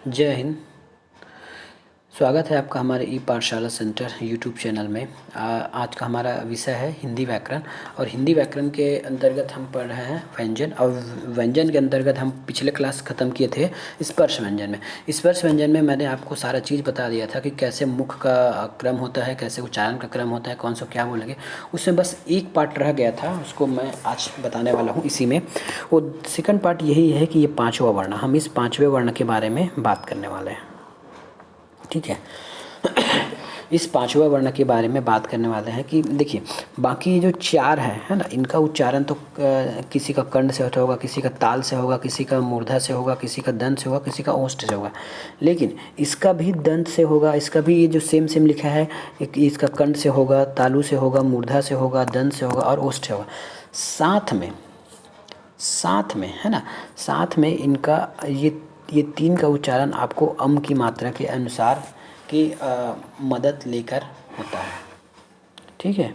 जय हिंद। स्वागत है आपका हमारे ई पाठशाला सेंटर यूट्यूब चैनल में। आज का हमारा विषय है हिंदी व्याकरण। और हिंदी व्याकरण के अंतर्गत हम पढ़ रहे हैं व्यंजन। और व्यंजन के अंतर्गत हम पिछले क्लास ख़त्म किए थे स्पर्श व्यंजन में। स्पर्श व्यंजन में मैंने आपको सारा चीज़ बता दिया था कि कैसे मुख का क्रम होता है, कैसे उच्चारण का क्रम होता है, कौन सा क्या बोलेंगे। उसमें बस एक पार्ट रह गया था, उसको मैं आज बताने वाला हूँ। इसी में वो सेकंड पार्ट यही है कि ये पाँचवा वर्ण, हम इस पाँचवें वर्ण के बारे में बात करने वाले हैं। ठीक है। इस पांचवा वर्ण के बारे में बात करने वाले हैं कि देखिए बाकी जो चार है ना, इनका उच्चारण तो किसी का कंठ से होता होगा, किसी का ताल से होगा, किसी का मूर्धा से होगा, किसी का दंत से होगा, किसी का ओष्ठ से होगा। लेकिन इसका भी दंत से होगा, इसका भी ये जो सेम लिखा है, इसका कंठ से होगा, तालु से होगा, मूर्धा से होगा, दंत से होगा और ओष्ठ से होगा। साथ में है ना, साथ में इनका ये तीन का उच्चारण आपको अम की मात्रा के अनुसार की मदद लेकर होता है। ठीक है।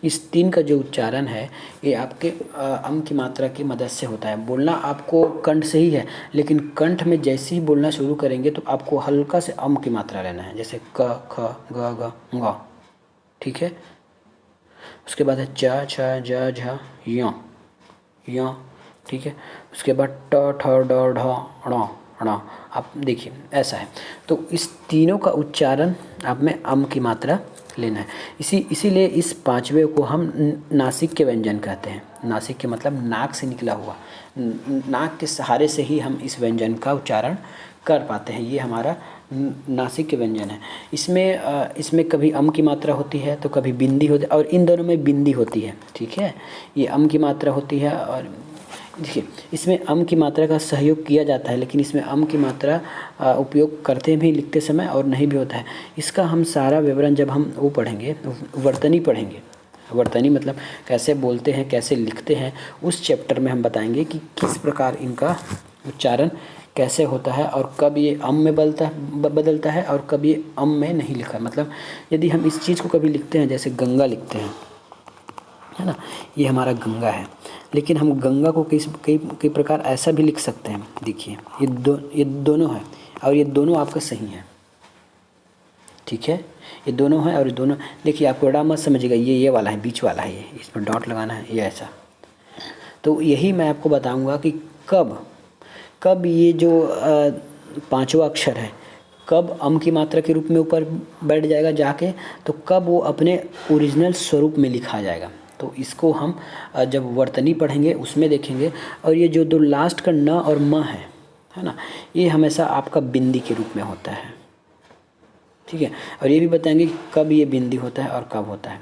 इस तीन का जो उच्चारण है ये आपके अम की मात्रा की मदद से होता है। बोलना आपको कंठ से ही है, लेकिन कंठ में जैसे ही बोलना शुरू करेंगे तो आपको हल्का से अम की मात्रा लेना है, जैसे क ख ग घ ङ। ठीक है। उसके बाद है च छ ज झ य। ठीक है। उसके बाद ट ठ ड ढ ण ण। आप देखिए ऐसा है। तो इस तीनों का उच्चारण आप में अम की मात्रा लेना है। इसीलिए इस पांचवे को हम नासिक के व्यंजन कहते हैं। नासिक के मतलब नाक से निकला हुआ, नाक के सहारे से ही हम इस व्यंजन का उच्चारण कर पाते हैं। ये हमारा नासिक के व्यंजन है। इसमें कभी अम की मात्रा होती है तो कभी बिंदी होती है, और इन दोनों में बिंदी होती है। ठीक है। ये अम की मात्रा होती है। और देखिए इसमें अम की मात्रा का सहयोग किया जाता है, लेकिन इसमें अम की मात्रा उपयोग करते भी लिखते समय और नहीं भी होता है। इसका हम सारा विवरण जब हम वो पढ़ेंगे, वर्तनी पढ़ेंगे, वर्तनी मतलब कैसे बोलते हैं, कैसे लिखते हैं, उस चैप्टर में हम बताएंगे कि किस प्रकार इनका उच्चारण कैसे होता है और कब ये अम में बदलता है और कब ये अम में नहीं लिखा। मतलब यदि हम इस चीज़ को कभी लिखते हैं, जैसे गंगा लिखते हैं, है ना, ये हमारा गंगा है, लेकिन हम गंगा को कई प्रकार ऐसा भी लिख सकते हैं। देखिए ये दोनों है और ये दोनों आपका सही है। ठीक है। ये दोनों है और ये दोनों, देखिए आपको बड़ा मत समझिएगा, ये वाला है, बीच वाला है, ये इस पर डॉट लगाना है, ये ऐसा। तो यही मैं आपको बताऊंगा कि कब ये जो पांचवा अक्षर है कब अम की मात्रा के रूप में ऊपर बैठ जाएगा जाके, तो कब वो अपने ओरिजिनल स्वरूप में लिखा जाएगा। तो इसको हम जब वर्तनी पढ़ेंगे उसमें देखेंगे। और ये जो दो लास्ट का न और म है ना, ये हमेशा आपका बिंदी के रूप में होता है। ठीक है। और ये भी बताएंगे कि कब ये बिंदी होता है और कब होता है।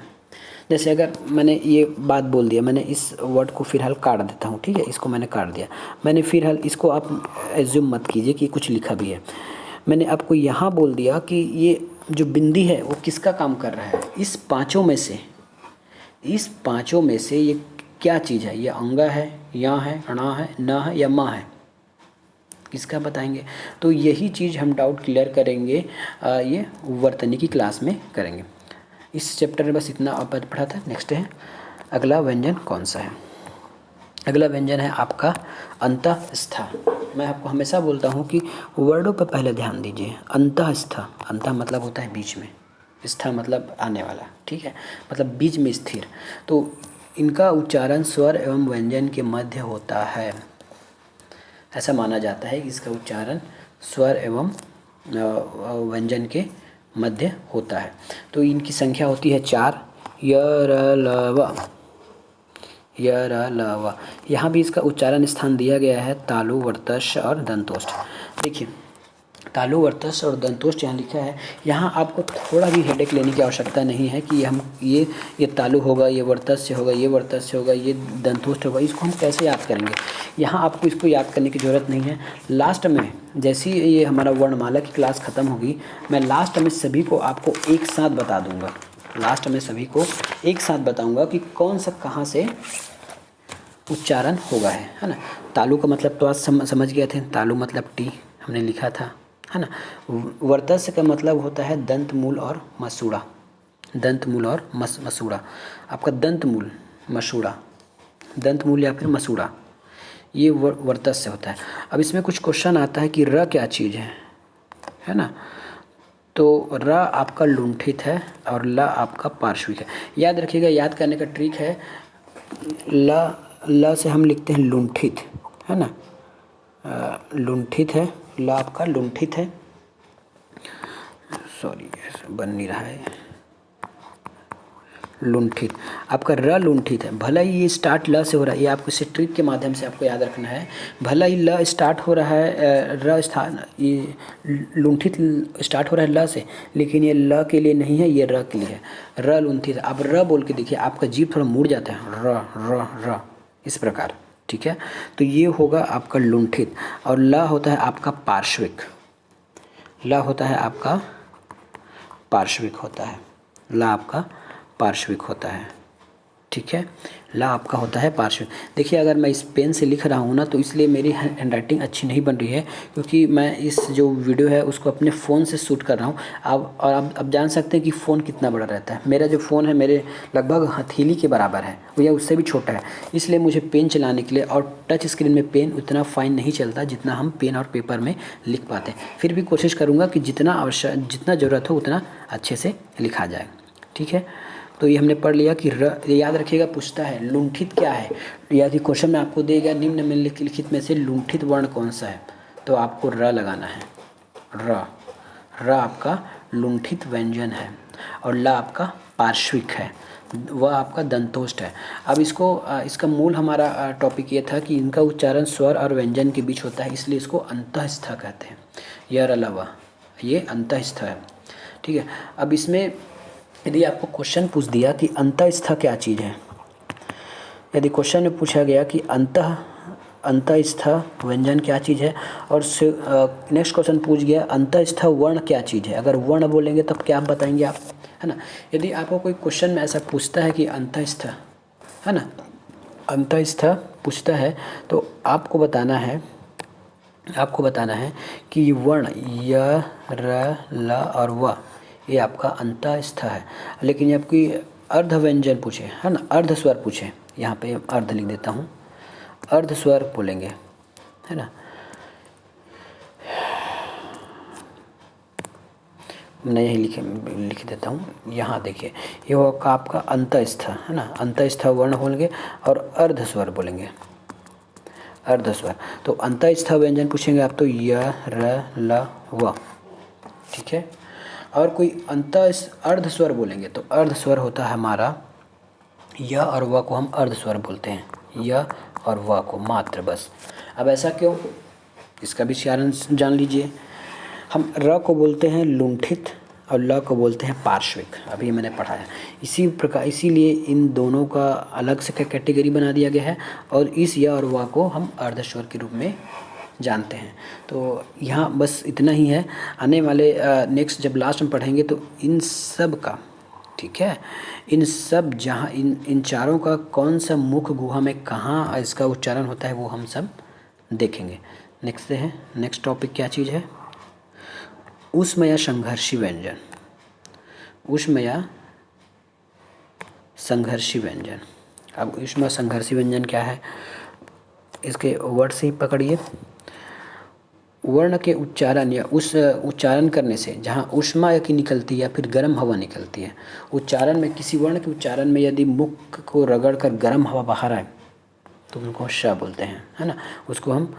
जैसे अगर मैंने ये बात बोल दिया, मैंने इस वर्ड को फिलहाल काट देता हूँ। ठीक है। इसको मैंने काट दिया, मैंने फिलहाल इसको आप एज्यूम मत कीजिए कि कुछ लिखा भी है। मैंने आपको यहाँ बोल दिया कि ये जो बिंदी है वो किसका काम कर रहा है। इस पांचों में से ये क्या चीज़ है? ये अंगा है, या है, णा है, न है या मा है? किसका बताएंगे? तो यही चीज़ हम डाउट क्लियर करेंगे, ये वर्तनी की क्लास में करेंगे। इस चैप्टर में बस इतना आप पढ़ा था। नेक्स्ट है अगला व्यंजन कौन सा है? अगला व्यंजन है आपका अंतःस्थ। मैं आपको हमेशा बोलता हूँ कि वर्डों पर पहले ध्यान दीजिए। अंतःस्थ, अंत मतलब होता है बीच में, स्थ मतलब आने वाला। ठीक है। मतलब बीच में स्थिर। तो इनका उच्चारण स्वर एवं व्यंजन के मध्य होता है। ऐसा माना जाता है कि इसका उच्चारण स्वर एवं व्यंजन के मध्य होता है। तो इनकी संख्या होती है 4। य र ल व, य र ल व। यहाँ भी इसका उच्चारण स्थान दिया गया है तालु, वर्तश और दंतोष्ठ। देखिए तालु, वर्तश और दंतोष्ठ यहाँ लिखा है। यहाँ आपको थोड़ा भी हेडेक लेने की आवश्यकता नहीं है कि हम ये तालु होगा, ये वर्तश होगा, ये वर्तश होगा, ये दंतोष्ठ होगा, इसको हम कैसे याद करेंगे। यहाँ आपको इसको याद करने की ज़रूरत नहीं है। लास्ट में जैसे ही ये हमारा वर्णमाला की क्लास ख़त्म होगी, मैं लास्ट में सभी को आपको एक साथ बता दूँगा। लास्ट में सभी को एक साथ बताऊँगा कि कौन सा कहाँ से उच्चारण होगा है ना। तालु का मतलब तो आज समझ गए थे, तालु मतलब टी हमने लिखा था, है ना। वर्तस्य का मतलब होता है दंत मूल और मसूड़ा, दंत मूल और मसूड़ा। आपका दंत मूल, मसूड़ा, दंत मूल या फिर मसूड़ा, ये वर्तस से होता है। अब इसमें कुछ क्वेश्चन आता है कि र क्या चीज़ है ना। तो र आपका लुंठित है और ल आपका पार्श्विक है। याद रखिएगा, याद करने का ट्रिक है, ल से हम लिखते हैं लुंठित, है ना, लुंठित है, ल आपका लुंठित है, सॉरी बन नहीं रहा है, लुंठित, आपका र लुंठित है। भला ही ये स्टार्ट ल से हो रहा है, ये आपको इसे ट्रिक के माध्यम से आपको याद रखना है। भला ही ल स्टार्ट हो रहा है, र स्थान ये लुंठित स्टार्ट हो रहा है ल से, लेकिन ये ल के लिए नहीं है, ये र के लिए है। र लुंठित, आप र बोल के देखिए, आपका जीभ थोड़ा मुड़ जाता है, र र र इस प्रकार, ठीक है। तो ये होगा आपका लुंठित। और ल होता है आपका पार्श्विक, ल होता है आपका पार्श्विक होता है, ल आपका पार्श्विक होता है, ठीक है। ला आपका होता है पार्श्विक। देखिए, अगर मैं इस पेन से लिख रहा हूँ ना, तो इसलिए मेरी हैंड राइटिंग अच्छी नहीं बन रही है, क्योंकि मैं इस जो वीडियो है उसको अपने फ़ोन से शूट कर रहा हूँ। आप जान सकते हैं कि फ़ोन कितना बड़ा रहता है। मेरा जो फ़ोन है मेरे लगभग हथेली के बराबर है, या उससे भी छोटा है। इसलिए मुझे पेन चलाने के लिए, और टच स्क्रीन में पेन उतना फाइन नहीं चलता जितना हम पेन और पेपर में लिख पाते हैं। फिर भी कोशिश करूँगा कि जितना ज़रूरत हो उतना अच्छे से लिखा जाए, ठीक है। तो ये हमने पढ़ लिया कि याद रखिएगा, पूछता है लुंठित क्या है। यदि क्वेश्चन में आपको देगा निम्न में लिखित में से लुंठित वर्ण कौन सा है, तो आपको र लगाना है। र आपका लुंठित व्यंजन है, और ला आपका पार्श्विक है, वह आपका दंतोष्ठ है। अब इसका मूल हमारा टॉपिक ये था कि इनका उच्चारण स्वर और व्यंजन के बीच होता है, इसलिए इसको अंतःस्थ कहते हैं। यह अलावा ये अंतःस्थ है, ठीक है। अब इसमें यदि आपको क्वेश्चन पूछ दिया कि अंतःस्थ क्या चीज़ है, यदि क्वेश्चन में पूछा गया कि अंतःस्थ व्यंजन क्या चीज़ है, और नेक्स्ट क्वेश्चन पूछ गया अंतःस्थ वर्ण क्या चीज़ है, अगर वर्ण बोलेंगे तब क्या आप बताएंगे आप, है ना। यदि आपको कोई क्वेश्चन में ऐसा पूछता है कि अंतःस्थ, है ना, अंतःस्थ पूछता है, तो आपको बताना है कि वर्ण य, र, ल और व ये आपका अंतःस्थ है। लेकिन जब कोई अर्ध व्यंजन पूछे, है ना, अर्ध स्वर पूछे, यहाँ पे अर्ध लिख देता हूँ, अर्ध स्वर बोलेंगे, है ना, मैं यही लिख देता हूँ। यहाँ देखिए, ये होगा आपका अंतःस्थ, है ना, अंतःस्थ वर्ण बोलेंगे और अर्ध स्वर बोलेंगे, अर्ध स्वर। तो अंतःस्थ व्यंजन पूछेंगे आप तो य, र, ल, व, ठीक है। और कोई अर्ध स्वर बोलेंगे तो अर्ध स्वर होता है हमारा य और व को हम अर्ध स्वर बोलते हैं, य और व को मात्र, बस। अब ऐसा क्यों, इसका भी कारण जान लीजिए। हम र को बोलते हैं लुंठित और ल को बोलते हैं पार्श्विक, अभी मैंने पढ़ा है। इसी प्रकार, इसीलिए इन दोनों का अलग से कैटेगरी बना दिया गया है, और इस य और व को हम अर्ध स्वर के रूप में जानते हैं। तो यहाँ बस इतना ही है। आने वाले नेक्स्ट जब लास्ट में पढ़ेंगे तो इन सब का, ठीक है, इन सब जहाँ इन चारों का कौन सा मुख गुहा में कहाँ इसका उच्चारण होता है वो हम सब देखेंगे। नेक्स्ट टॉपिक क्या चीज़ है, ऊष्म या संघर्षी व्यंजन। ऊष्म या संघर्षी व्यंजन। अब ऊष्म संघर्षी व्यंजन क्या है, इसके वर्ड से ही पकड़िए। वर्ण के उच्चारण या उस उच्चारण करने से जहाँ ऊष्मा की निकलती है या फिर गर्म हवा निकलती है, उच्चारण में किसी वर्ण के उच्चारण में यदि मुख को रगड़कर गर्म हवा बाहर आए तो उनको श बोलते हैं, है ना। उसको हम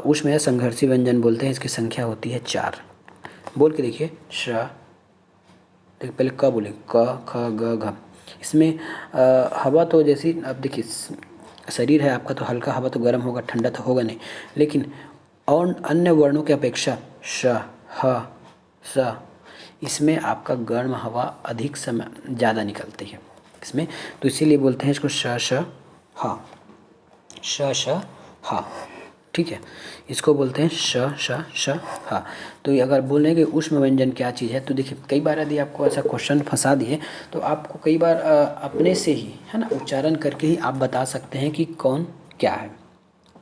ऊष्म या संघर्षी व्यंजन बोलते हैं। इसकी संख्या होती है 4। बोल के देखिए, श, देखिए पहले क बोले, क, ख, ग, घ। इसमें हवा तो जैसी, अब देखिए शरीर है आपका तो हल्का हवा तो गर्म होगा, ठंडा तो होगा नहीं, लेकिन और अन्य वर्णों की अपेक्षा श, ह, स, इसमें आपका गर्म हवा अधिक समय ज़्यादा निकलती है इसमें, तो इसीलिए बोलते हैं इसको श, श, ह, श, श, ह, ठीक है। इसको बोलते हैं श, श, श, ह। तो अगर बोलने के ऊष्म व्यंजन क्या चीज़ है, तो देखिए कई बार यदि आपको ऐसा क्वेश्चन फंसा दिए तो आपको कई बार अपने से ही, है ना, उच्चारण करके ही आप बता सकते हैं कि कौन क्या है,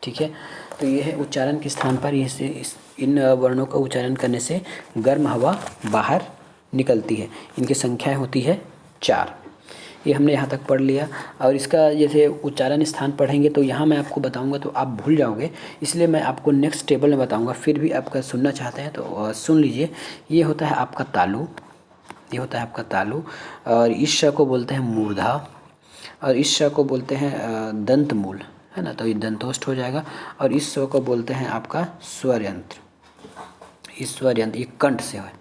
ठीक है। तो ये है उच्चारण के स्थान पर इन वर्णों का उच्चारण करने से गर्म हवा बाहर निकलती है। इनकी संख्या होती है 4। ये हमने यहाँ तक पढ़ लिया। और इसका जैसे उच्चारण स्थान पढ़ेंगे तो यहाँ मैं आपको बताऊँगा तो आप भूल जाओगे, इसलिए मैं आपको नेक्स्ट टेबल में बताऊँगा। फिर भी आपका सुनना चाहते हैं तो सुन लीजिए। ये होता है आपका तालु, ये होता है आपका तालु। और इस श को बोलते हैं मूर्धा, और इस श को बोलते हैं दंत मूल, है ना, तो ये दंतोष्ठ हो जाएगा। और इस स को बोलते हैं आपका स्वर यंत्र। इस स्वर यंत्र ये कंठ से है,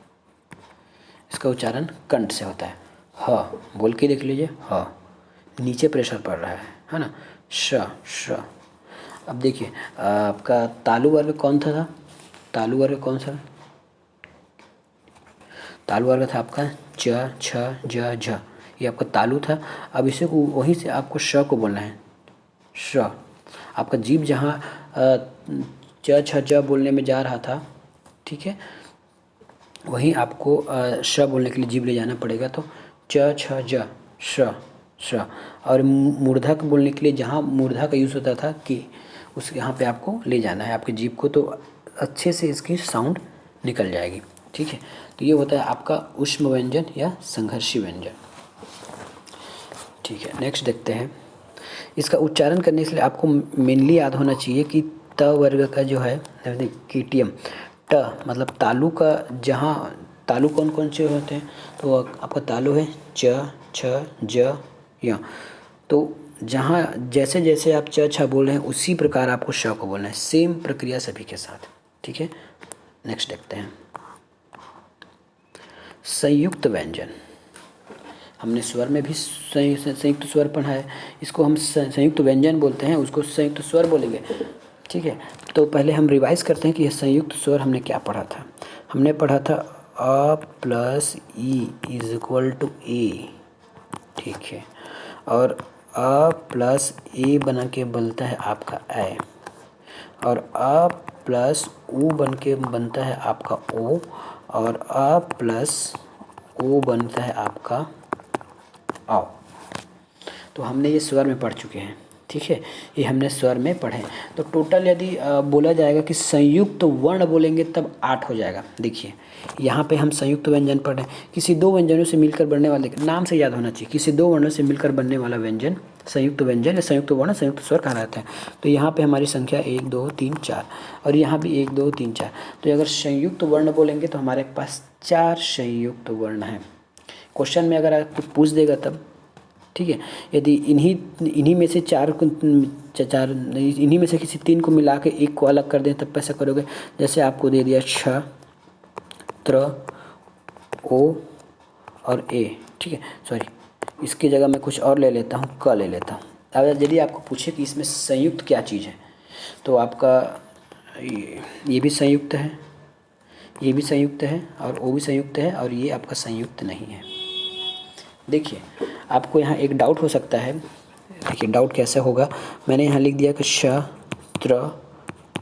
इसका उच्चारण कंठ से होता है। ह बोल के देख लीजिए, ह नीचे प्रेशर पड़ रहा है ना, श। अब देखिए आपका तालु वर्ग कौन था? तालु वर्ग कौन सा? तालु वर्ग था आपका च छ ज झ, ये आपका तालु था। अब इसे को वहीं से आपको श को बोलना है, श। आपका जीभ जहाँ च छ ज बोलने में जा रहा था, ठीक है, वहीं आपको श बोलने के लिए जीभ ले जाना पड़ेगा। तो च छ ज श। और मूर्धक बोलने के लिए जहाँ मूर्धा का यूज़ होता था कि उस यहाँ पे आपको ले जाना है आपके जीभ को, तो अच्छे से इसकी साउंड निकल जाएगी, ठीक है। तो ये होता है आपका ऊष्म व्यंजन या संघर्षी व्यंजन, ठीक है। नेक्स्ट देखते हैं। इसका उच्चारण करने के लिए आपको मेनली याद होना चाहिए कि त वर्ग का जो है कीटियम, ट मतलब तालु का, जहाँ तालु कौन कौन से होते हैं, तो आपका तालु है च छ ज य। तो जहाँ जैसे जैसे आप च छ बोल रहे हैं उसी प्रकार आपको श को बोलना है, सेम प्रक्रिया सभी के साथ, ठीक है। नेक्स्ट देखते हैं संयुक्त व्यंजन। हमने स्वर में भी संयुक्त स्वर पढ़ा है, इसको हम संयुक्त व्यंजन बोलते हैं, उसको संयुक्त स्वर बोलेंगे, ठीक है। तो पहले हम रिवाइज करते हैं कि यह संयुक्त स्वर हमने क्या पढ़ा था। हमने पढ़ा था A plus E is equal to A, ठीक है। और अ प्लस ए बना के बनता है आपका ए, और अ प्लस ऊ बन के बनता है आपका ओ, और अ प्लस ओ बनता है आपका आओ। तो हमने ये स्वर में पढ़ चुके हैं, ठीक है, ये हमने स्वर में पढ़े। तो टोटल यदि बोला जाएगा कि संयुक्त वर्ण बोलेंगे तब 8 हो जाएगा। देखिए यहाँ पे हम संयुक्त व्यंजन पढ़ रहे हैं, किसी दो व्यंजनों से मिलकर बनने वाले, नाम से याद होना चाहिए, किसी दो वर्णों से मिलकर बनने वाला व्यंजन संयुक्त व्यंजन या संयुक्त वर्ण संयुक्त स्वर कहा जाता है। तो यहाँ पे हमारी संख्या 1 2 3 4, और यहाँ भी 1 2 3 4। तो अगर संयुक्त वर्ण बोलेंगे तो हमारे पास 4 संयुक्त वर्ण हैं। क्वेश्चन में अगर आपको पूछ देगा तब, ठीक है, यदि इन्हीं में से इन्हीं में से किसी 3 को मिला के एक को अलग कर दें तब कैसा करोगे? जैसे आपको दे दिया छ त्र ओ और ए, ठीक है, सॉरी इसकी जगह मैं कुछ और ले लेता हूँ, क ले लेता हूँ। अब यदि आपको पूछे कि इसमें संयुक्त क्या चीज़ है, तो आपका ये भी संयुक्त है, ये भी संयुक्त है, और वो भी संयुक्त है, और ये आपका संयुक्त नहीं है। देखिए आपको यहाँ एक डाउट हो सकता है, देखिए डाउट कैसे होगा। मैंने यहाँ लिख दिया कि श त्र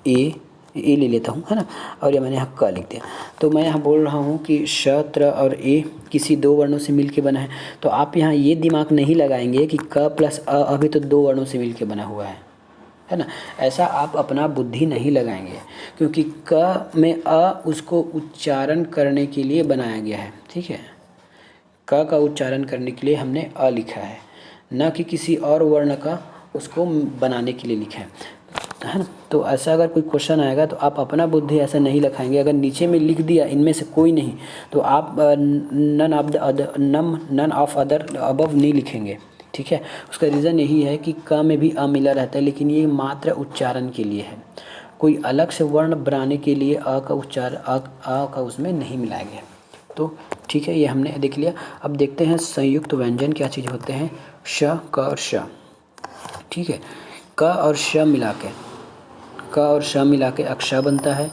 ए ले लेता हूँ, है ना, और ये मैंने यहाँ क लिख दिया। तो मैं यहाँ बोल रहा हूँ कि श त्र और ए किसी दो वर्णों से मिलके बना है। तो आप यहाँ ये दिमाग नहीं लगाएंगे कि क प्लस अ अभी तो दो वर्णों से मिलके बना हुआ है ना। ऐसा आप अपना बुद्धि नहीं लगाएंगे, क्योंकि क में अ उसको उच्चारण करने के लिए बनाया गया है, ठीक है। क का उच्चारण करने के लिए हमने अ लिखा है, न कि किसी और वर्ण का उसको बनाने के लिए लिखा है ना। तो ऐसा अगर कोई क्वेश्चन आएगा तो आप अपना बुद्धि ऐसा नहीं लगाएंगे। अगर नीचे में लिख दिया इनमें से कोई नहीं, तो आप नन ऑफ अदर अबव नहीं लिखेंगे, ठीक है। उसका रीज़न यही है कि क में भी अ मिला रहता है, लेकिन ये मात्र उच्चारण के लिए है, कोई अलग से वर्ण बनाने के लिए अ का उच्चारण अ का उसमें नहीं मिलाया गया। तो ठीक है, ये हमने देख लिया। अब देखते हैं संयुक्त व्यंजन क्या चीज़ होते हैं। श क और श, ठीक है, क और श मिला के, क और श मिला के अक्ष बनता है,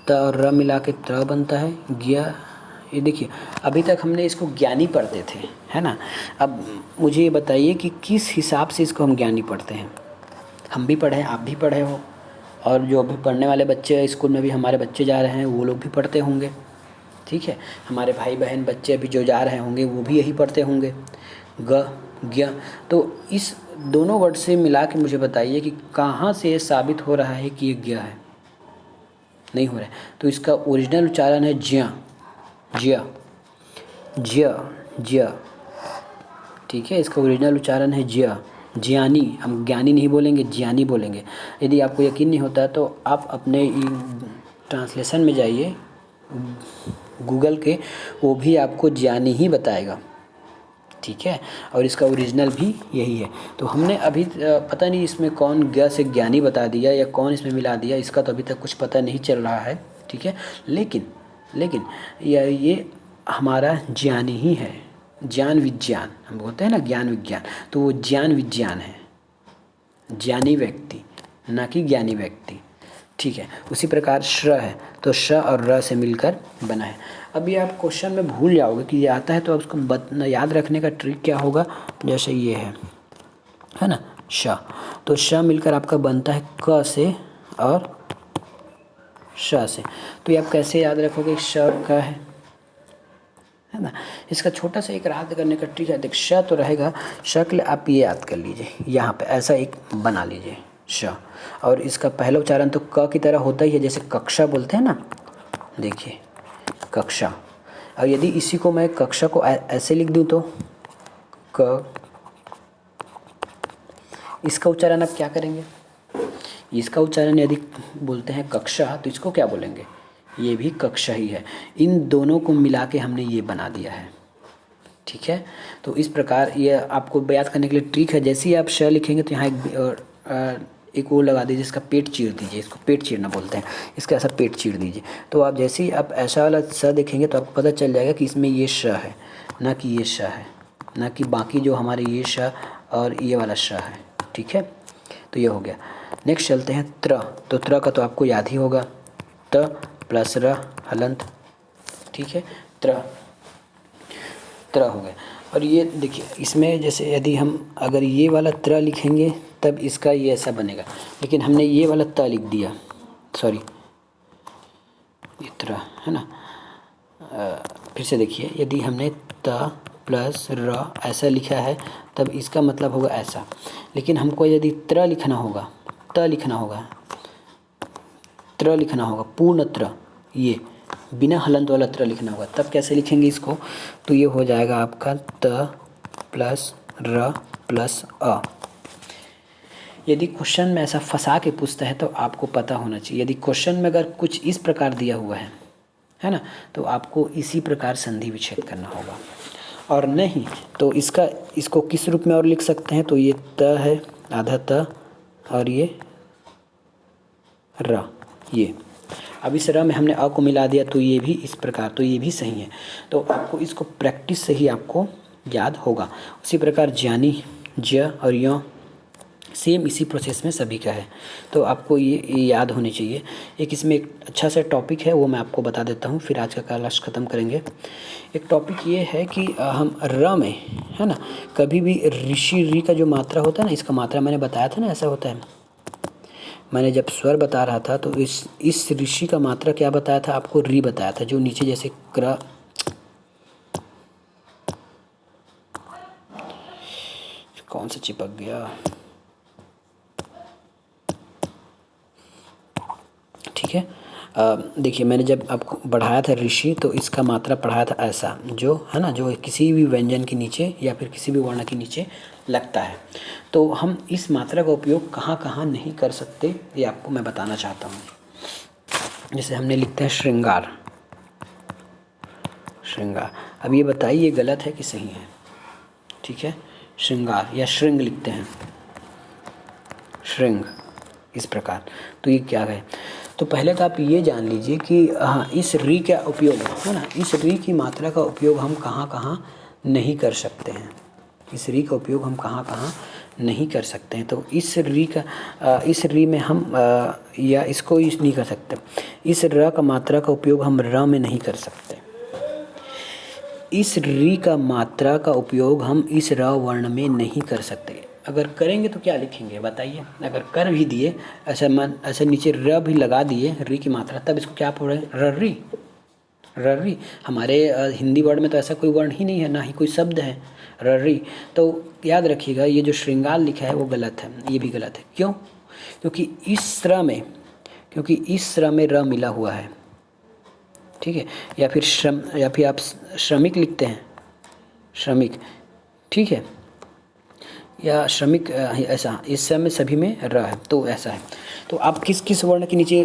त और र मिला के त्र बनता है, ज्ञ। ये देखिए अभी तक हमने इसको ज्ञानी पढ़ते थे, है ना। अब मुझे ये बताइए कि किस हिसाब से इसको हम ज्ञानी पढ़ते हैं। हम भी पढ़े हैं, आप भी पढ़े हो, और जो अभी पढ़ने वाले बच्चे स्कूल में भी हमारे बच्चे जा रहे हैं वो लोग भी पढ़ते होंगे, ठीक है। हमारे भाई बहन बच्चे अभी जो जा रहे होंगे वो भी यही पढ़ते होंगे, ग ज्ञ। तो इस दोनों वर्ड से मिला के मुझे बताइए कि कहाँ से ये साबित हो रहा है कि ये ज्ञ है। नहीं हो रहा है, तो इसका ओरिजिनल उच्चारण है ज्ञ, ज्ञ ज्ञ ज्ञ, ठीक है। इसका ओरिजिनल उच्चारण है ज्ञ, ज्ञानी। हम ज्ञानी नहीं बोलेंगे, ज्ञानी बोलेंगे। यदि आपको यकीन नहीं होता तो आप अपने ट्रांसलेशन में जाइए गूगल के, वो भी आपको ज्ञानी ही बताएगा, ठीक है। और इसका ओरिजिनल भी यही है। तो हमने अभी पता नहीं इसमें कौन ज्ञ से ज्ञानी बता दिया या कौन इसमें मिला दिया, इसका तो अभी तक कुछ पता नहीं चल रहा है, ठीक है। लेकिन ये हमारा ज्ञानी ही है। ज्ञान विज्ञान हम बोलते हैं ना, ज्ञान विज्ञान, तो वो ज्ञान विज्ञान है, ज्ञानी व्यक्ति, ना कि ज्ञानी व्यक्ति, ठीक है। उसी प्रकार श्र है तो श और र से मिलकर बना है। अभी आप क्वेश्चन में भूल जाओगे कि ये आता है, तो आप उसको याद रखने का ट्रिक क्या होगा, जैसे ये है ना श, तो श मिलकर आपका बनता है क से और श से। तो ये आप कैसे याद रखोगे, श और क है ना। इसका छोटा सा एक याद करने का ट्रिक है। देख श तो रहेगा, शक्ल आप ये याद कर लीजिए, यहाँ पे ऐसा एक बना लीजिए श, और इसका पहला उच्चारण तो क की तरह होता ही है, जैसे कक्षा बोलते हैं ना, देखिए कक्षा। और यदि इसी को मैं कक्षा को ऐसे लिख दूँ तो क, इसका उच्चारण आप क्या करेंगे, इसका उच्चारण यदि बोलते हैं कक्षा तो इसको क्या बोलेंगे, ये भी कक्षा ही है। इन दोनों को मिला के हमने ये बना दिया है, ठीक है। तो इस प्रकार ये आपको याद करने के लिए ट्रिक है। जैसे ही आप श लिखेंगे तो यहाँ एक वो लगा दीजिए, इसका पेट चीर दीजिए, इसको पेट चीरना बोलते हैं, इसका ऐसा पेट चीर दीजिए। तो आप जैसे ही आप ऐसा वाला स देखेंगे तो आपको पता चल जाएगा कि इसमें ये श है, ना कि ये श है, ना कि बाकी जो हमारे ये श और ये वाला श है, ठीक है। तो ये हो गया। नेक्स्ट चलते हैं त्र। तो त्र का तो आपको याद ही होगा, त प्लस र हलंत, ठीक है। त्र हो गया। और ये देखिए इसमें जैसे यदि हम अगर ये वाला त्र लिखेंगे तब इसका ये ऐसा बनेगा, लेकिन हमने ये वाला त लिख दिया, सॉरी ये त्र है ना। फिर से देखिए, यदि हमने त प्लस र ऐसा लिखा है तब इसका मतलब होगा ऐसा, लेकिन हमको यदि त्र लिखना होगा, त लिखना होगा, त्र लिखना होगा, पूर्ण त्र, ये बिना हलंत वाला त्र लिखना होगा, तब कैसे लिखेंगे इसको, तो ये हो जाएगा आपका त प्लस र प्लस अ। यदि क्वेश्चन में ऐसा फंसा के पूछता है तो आपको पता होना चाहिए। यदि क्वेश्चन में अगर कुछ इस प्रकार दिया हुआ है ना, तो आपको इसी प्रकार संधि विच्छेद करना होगा, और नहीं तो इसको किस रूप में और लिख सकते हैं, तो ये त है, आधा त, और ये र, ये अब इस र में हमने अ को मिला दिया तो ये भी इस प्रकार, तो ये भी सही है। तो आपको इसको प्रैक्टिस से ही आपको याद होगा। उसी प्रकार ज्ञानी, ज और य सेम इसी प्रोसेस में सभी का है, तो आपको ये याद होनी चाहिए। एक इसमें एक अच्छा सा टॉपिक है, वो मैं आपको बता देता हूँ, फिर आज का क्लास ख़त्म करेंगे। एक टॉपिक ये है कि हम र में है ना, कभी भी ऋषि री का जो मात्रा होता है ना, इसका मात्रा मैंने बताया था ना ऐसा होता है। मैंने जब स्वर बता रहा था तो इस ऋषि का मात्रा क्या बताया था आपको, री बताया था, जो नीचे जैसे क्र, कौन सा चिपक गया, ठीक है। देखिए मैंने जब आपको बढ़ाया था ऋषि, तो इसका मात्रा पढ़ाया था ऐसा, जो है ना, जो किसी भी व्यंजन के नीचे या फिर किसी भी वर्ण के नीचे लगता है। तो हम इस मात्रा का उपयोग कहाँ कहाँ नहीं कर सकते, ये आपको मैं बताना चाहता हूँ। जैसे हमने लिखते हैं श्रृंगार, श्रृंगार। अब ये बताइए गलत है कि सही है, ठीक है। श्रृंगार या श्रृंग लिखते हैं, श्रृंग, इस प्रकार। तो ये क्या है, तो पहले तो आप ये जान लीजिए कि हाँ, इस री का उपयोग है ना, इस री की मात्रा का उपयोग हम कहाँ कहाँ नहीं कर सकते हैं, इस री का उपयोग हम कहाँ कहाँ नहीं कर सकते हैं। तो इस री में हम या इसको यूज नहीं कर सकते, इस र का मात्रा का उपयोग हम र में नहीं कर सकते, इस री का मात्रा का उपयोग हम इस र वर्ण में नहीं कर सकते। अगर करेंगे तो क्या लिखेंगे बताइए, अगर कर भी दिए ऐसे नीचे र भी लगा दिए री की मात्रा, तब इसको क्या पढ़े, रर्री, रर्री। हमारे हिंदी वर्ड में तो ऐसा कोई वर्ण ही नहीं है, ना ही कोई शब्द है रर्री। तो याद रखिएगा, ये जो श्रृंगार लिखा है वो गलत है, ये भी गलत है। क्यों, क्योंकि इस स्र में र मिला हुआ है, ठीक है। या फिर आप श्रमिक लिखते हैं, श्रमिक, ठीक है, या श्रमिक, ऐसा इस समय सभी में र है तो ऐसा है। तो आप किस किस वर्ण के नीचे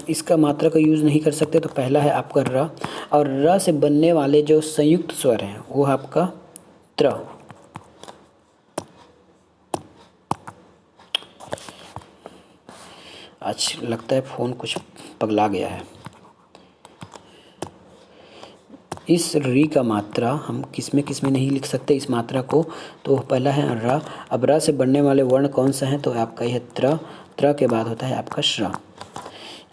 इसका मात्रा का यूज़ नहीं कर सकते? तो पहला है आपका र, और र से बनने वाले जो संयुक्त स्वर हैं वो है आपका त्र। आज लगता है फ़ोन कुछ पगला गया है। इस री का मात्रा हम किस में नहीं लिख सकते इस मात्रा को, तो पहला है र। अब र से बनने वाले वर्ण कौन सा है? तो आपका यह त्र। त्र के बाद होता है आपका श्र।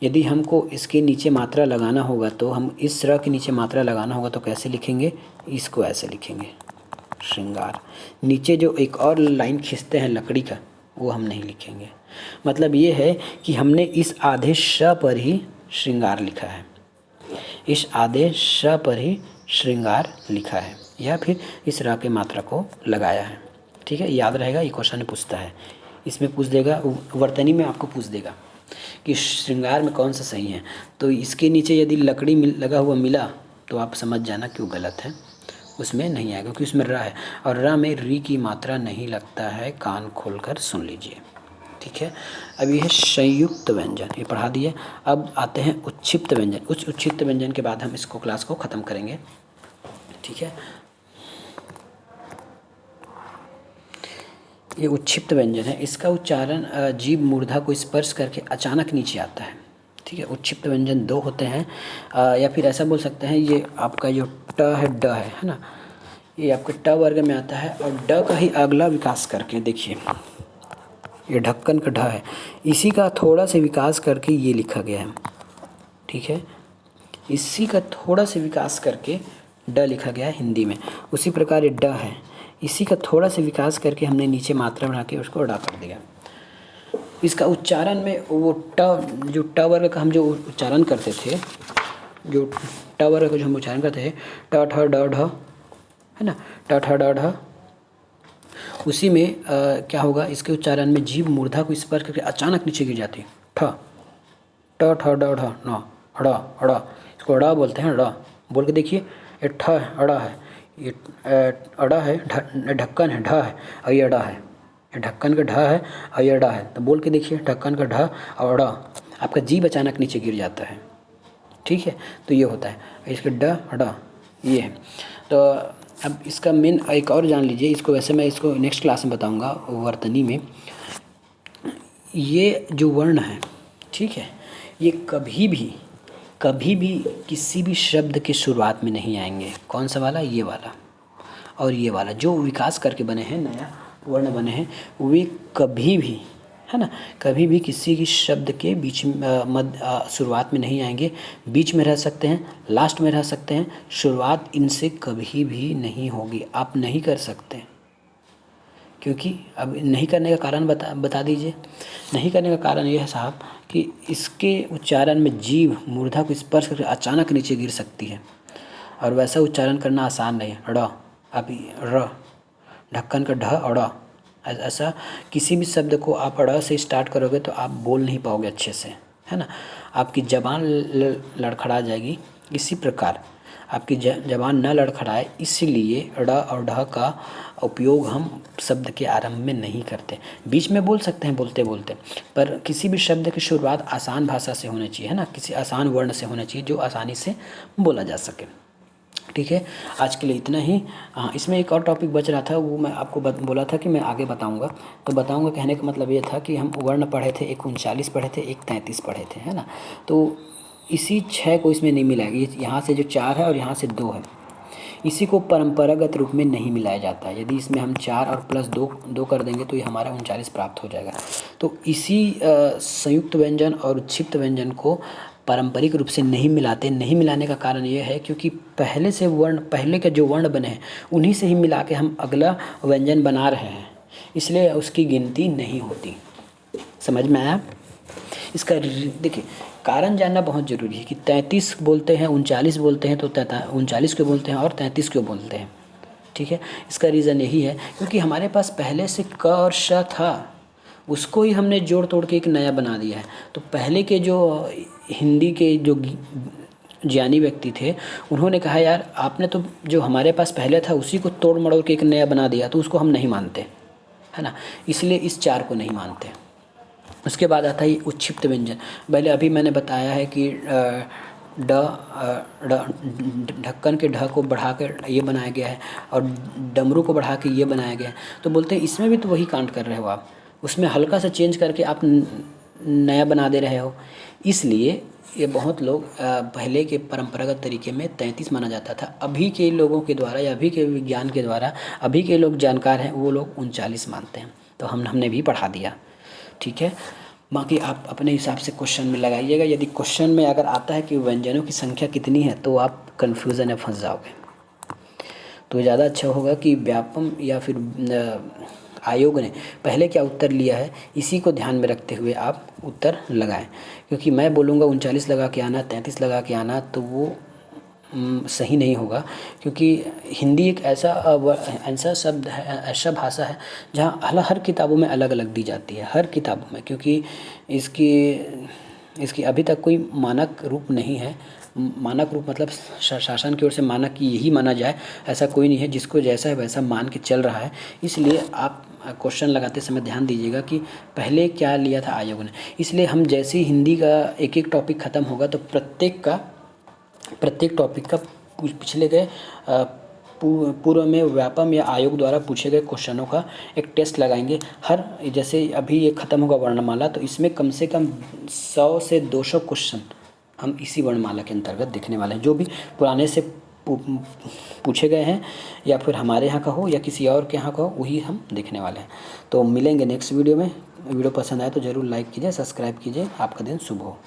यदि हमको इसके नीचे मात्रा लगाना होगा तो हम इस र के नीचे मात्रा लगाना होगा तो कैसे लिखेंगे? इसको ऐसे लिखेंगे, श्रृंगार। नीचे जो एक और लाइन खींचते हैं लकड़ी का, वो हम नहीं लिखेंगे। मतलब ये है कि हमने इस आधे श पर ही श्रृंगार लिखा है, इस आधे श पर ही श्रृंगार लिखा है, या फिर इस र के मात्रा को लगाया है। ठीक है, याद रहेगा, ये क्वेश्चन पूछता है। इसमें पूछ देगा, वर्तनी में आपको पूछ देगा कि श्रृंगार में कौन सा सही है। तो इसके नीचे यदि लकड़ी लगा हुआ मिला तो आप समझ जाना क्यों गलत है, उसमें नहीं आएगा क्योंकि उसमें र है, और र में री की मात्रा नहीं लगता है। कान खोलकर सुन लीजिए। ठीक है, अब ये है संयुक्त व्यंजन, ये पढ़ा दिए। अब आते हैं उच्छिप्त व्यंजन। उच्छिप्त व्यंजन के बाद हम इसको क्लास को ख़त्म करेंगे। ठीक है, ये उच्छिप्त व्यंजन है। इसका उच्चारण जीभ मूर्धा को स्पर्श करके अचानक नीचे आता है। ठीक है, उच्छिप्त व्यंजन दो होते हैं, या फिर ऐसा बोल सकते हैं, ये आपका जो ट है, ड है ना, ये आपके ट वर्ग में आता है, और ड का ही अगला विकास करके देखिए, ये ढक्कन का ढ है, इसी का थोड़ा सा विकास करके ये लिखा गया है। ठीक है, इसी का थोड़ा सा विकास करके ड लिखा गया है हिंदी में। उसी प्रकार ये ड है, इसी का थोड़ा सा विकास करके हमने नीचे मात्रा बना के उसको अड़ा कर दिया। इसका उच्चारण में वो ट, जो ट वर्ग का हम जो उच्चारण करते थे, जो ट वर्ग का जो हम उच्चारण करते थे, ट ठ ड ढ, है ना, ट ठ ड ढ, उसी में क्या होगा, इसके उच्चारण में जीभ मूर्धा को स्पर्श करके अचानक नीचे गिर जाती है। ठ ट ठ ड ढ न अड़ा, अड़ा, इसको अड़ा बोलते हैं। अड़ा बोल के देखिए, ये ठ है, अड़ा है, ये अड़ा है, ढक्कन है, ढ है, और ये अड़ा है, ये ढक्कन का ढ है और ये अड़ा है। तो बोल के देखिए, ढक्कन का ढ और अड़ा, आपका जीभ अचानक नीचे गिर जाता है। ठीक है, तो ये होता है, इसके ड अड़ा, ये है। तो अब इसका मेन एक और जान लीजिए इसको, वैसे मैं इसको नेक्स्ट क्लास में बताऊंगा वर्तनी में। ये जो वर्ण है, ठीक है, ये कभी भी किसी भी शब्द के शुरुआत में नहीं आएंगे। कौन सा वाला? ये वाला और ये वाला जो विकास करके बने हैं, नया वर्ण बने हैं, वे कभी भी, है ना, कभी भी किसी की शब्द के बीच शुरुआत में नहीं आएंगे। बीच में रह सकते हैं, लास्ट में रह सकते हैं, शुरुआत इनसे कभी भी नहीं होगी। आप नहीं कर सकते, क्योंकि अब नहीं करने का कारण बता दीजिए। नहीं करने का कारण ये है साहब कि इसके उच्चारण में जीभ मूर्धा को स्पर्श करके अचानक नीचे गिर सकती है, और वैसा उच्चारण करना आसान नहीं है। ड़, आप र, ढक्कन का ढ, अड़ा, ऐसा किसी भी शब्द को आप अड़ा से स्टार्ट करोगे तो आप बोल नहीं पाओगे अच्छे से, है ना, आपकी ज़बान लड़खड़ा जाएगी। इसी प्रकार आपकी ज़बान न लड़खड़ाए, इसीलिए ड़ और ढ का उपयोग हम शब्द के आरंभ में नहीं करते। बीच में बोल सकते हैं बोलते बोलते, पर किसी भी शब्द की शुरुआत आसान भाषा से होनी चाहिए, है ना, किसी आसान वर्ण से होना चाहिए जो आसानी से बोला जा सके। ठीक है, आज के लिए इतना ही। हाँ, इसमें एक और टॉपिक बच रहा था, वो मैं आपको बोला था कि मैं आगे बताऊंगा, तो बताऊंगा कहने का मतलब ये था कि हम वर्ण पढ़े थे, एक 39 पढ़े थे, एक 33 पढ़े थे, है ना। तो इसी 6 को इसमें नहीं मिलाएगा, यहाँ से जो 4 है और यहाँ से 2 है, इसी को परंपरागत रूप में नहीं मिलाया जाता है। यदि इसमें हम 4 और प्लस 2 कर देंगे तो ये हमारा 39 प्राप्त हो जाएगा। तो इसी संयुक्त व्यंजन और उच्छिप्त व्यंजन को पारंपरिक रूप से नहीं मिलाते। नहीं मिलाने का कारण ये है क्योंकि पहले के जो वर्ण बने हैं उन्हीं से ही मिला के हम अगला व्यंजन बना रहे हैं, इसलिए उसकी गिनती नहीं होती। समझ में आया? इसका देखिए कारण जानना बहुत ज़रूरी है कि 33 बोलते हैं, 39 बोलते हैं, तो 39 क्यों बोलते हैं और 33 क्यों बोलते हैं। ठीक है, इसका रीज़न यही है क्योंकि हमारे पास पहले से क और श था, उसको ही हमने जोड़ तोड़ के एक नया बना दिया है। तो पहले के जो हिंदी के जो ज्ञानी व्यक्ति थे, उन्होंने कहा यार आपने तो जो हमारे पास पहले था उसी को तोड़ मड़ोड़ के एक नया बना दिया, तो उसको हम नहीं मानते। है ना, इसलिए इस 4 को नहीं मानते। उसके बाद आता है उच्छिप्त व्यंजन। पहले अभी मैंने बताया है कि ढक्कन के ढ को बढ़ा कर ये बनाया गया है और डमरू को बढ़ा के ये बनाया गया है। तो बोलते हैं इसमें भी तो वही कांड कर रहे हो आप, उसमें हल्का सा चेंज करके आप नया बना दे रहे हो। इसलिए ये बहुत लोग पहले के परंपरागत तरीके में 33 माना जाता था। अभी के लोगों के द्वारा या अभी के विज्ञान के द्वारा अभी के लोग जानकार हैं, वो लोग 39 मानते हैं। तो हमने भी बढ़ा दिया, ठीक है। बाकी आप अपने हिसाब से क्वेश्चन में लगाइएगा। यदि क्वेश्चन में अगर आता है कि व्यंजनों की संख्या कितनी है तो आप कन्फ्यूज़न में फंस जाओगे। तो ज़्यादा अच्छा होगा कि व्यापम या फिर आयोग ने पहले क्या उत्तर लिया है इसी को ध्यान में रखते हुए आप उत्तर लगाएं। क्योंकि मैं बोलूँगा 39 लगा के आना, 33 लगा के आना, तो वो सही नहीं होगा। क्योंकि हिंदी एक ऐसा शब्द है, ऐसा भाषा है जहाँ हर किताबों में अलग अलग दी जाती है, हर किताबों में। क्योंकि इसकी अभी तक कोई मानक रूप नहीं है। मानक रूप मतलब शासन की ओर से मानक की यही माना जाए, ऐसा कोई नहीं है। जिसको जैसा है वैसा मान के चल रहा है। इसलिए आप क्वेश्चन लगाते समय ध्यान दीजिएगा कि पहले क्या लिया था आयोग ने। इसलिए हम जैसे ही हिंदी का एक एक टॉपिक ख़त्म होगा तो प्रत्येक टॉपिक का पिछले गए पूर्व में व्यापम या आयोग द्वारा पूछे गए क्वेश्चनों का एक टेस्ट लगाएंगे। हर जैसे अभी ये ख़त्म होगा वर्णमाला, तो इसमें कम से कम 100 से 200 क्वेश्चन हम इसी वर्णमाला के अंतर्गत देखने वाले हैं। जो भी पुराने से पूछे गए हैं या फिर हमारे यहाँ का हो या किसी और के यहाँ का हो, वही हम देखने वाले हैं। तो मिलेंगे नेक्स्ट वीडियो में। वीडियो पसंद आए तो ज़रूर लाइक कीजिए, सब्सक्राइब कीजिए। आपका दिन शुभ हो।